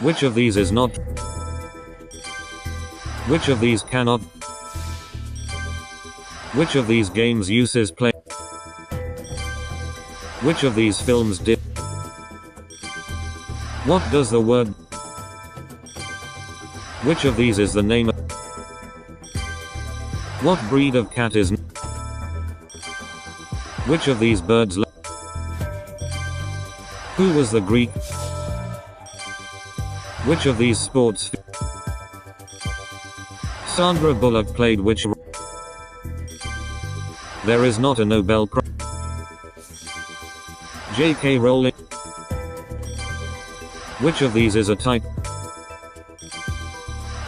Which of these is not? Which of these cannot? Which of these games uses play? Which of these films did? What does the word? Which of these is the name of? What breed of cat is? Which of these birds? Who was the Greek? Which of these sports? Sandra Bullock played which? There is not a Nobel Prize. J.K. Rowling. Which of these is a type?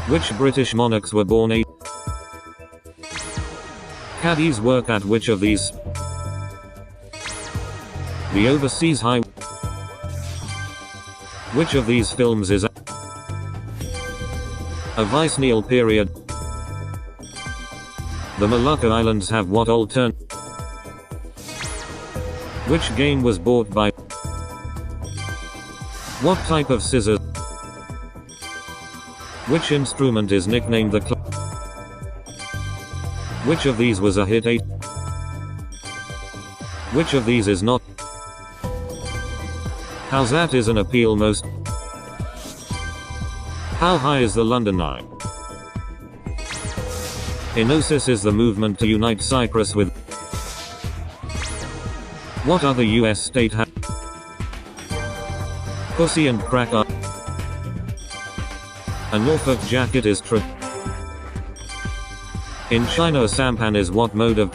Which British monarchs were born a? Caddies work at which of these? The Overseas Highway. Which of these films is a Viceregal period? The Molucca Islands have what alternate? Which game was bought by? What type of scissors? Which instrument is nicknamed the Which of these was a hit? Which of these is not? How's that is an appeal most? How high is the London Eye? Enosis is the movement to unite Cyprus with. What other US state has? Pussy and crack are. A Norfolk jacket is true. In China a sampan is what mode of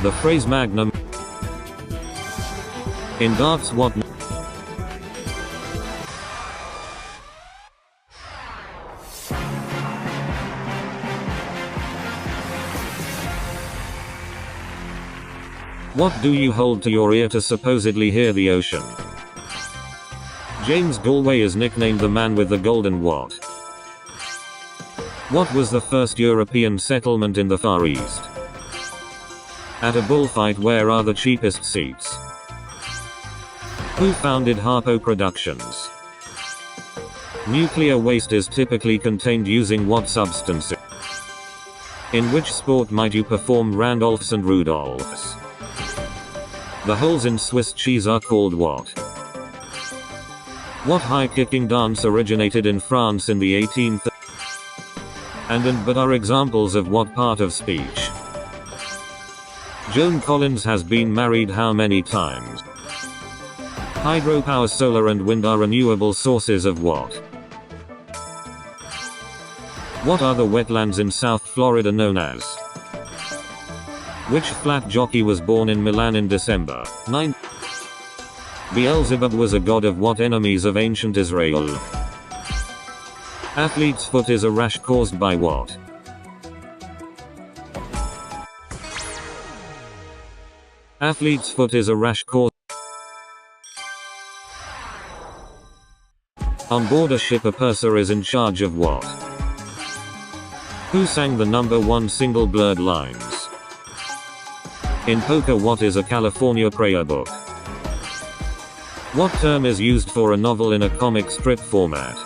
The phrase magnum. In darts what? What do you hold to your ear to supposedly hear the ocean? James Galway is nicknamed the man with the golden what? What was the first European settlement in the Far East? At a bullfight, where are the cheapest seats? Who founded Harpo Productions? Nuclear waste is typically contained using what substances? In which sport might you perform Randolphs and Rudolphs? The holes in Swiss cheese are called what? What high-kicking dance originated in France in the 18th and but are examples of what part of speech? Joan Collins has been married how many times? Hydropower, solar and wind are renewable sources of what? What are the wetlands in South Florida known as? Which flat jockey was born in Milan in December 9? Beelzebub was a god of what enemies of ancient Israel? Athlete's foot is a rash caused by what? Athlete's foot is a rash caused. On board a ship a purser is in charge of what? Who sang the #1 single Blurred Lines? In poker what is a California prayer book? What term is used for a novel in a comic strip format?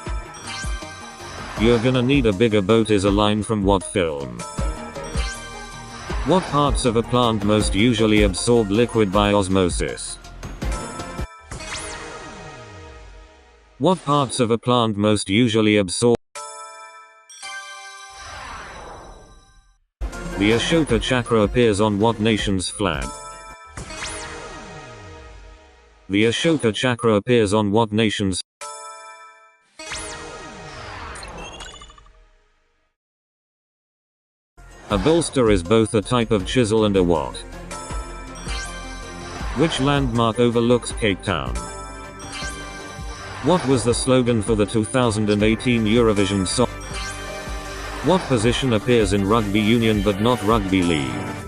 You're gonna need a bigger boat is a line from what film? What parts of a plant most usually absorb liquid by osmosis? What parts of a plant most usually absorb? The Ashoka chakra appears on what nation's flag? The Ashoka chakra appears on what nation's? A bolster is both a type of chisel and a what? Which landmark overlooks Cape Town? What was the slogan for the 2018 Eurovision Song? What position appears in rugby union but not rugby league?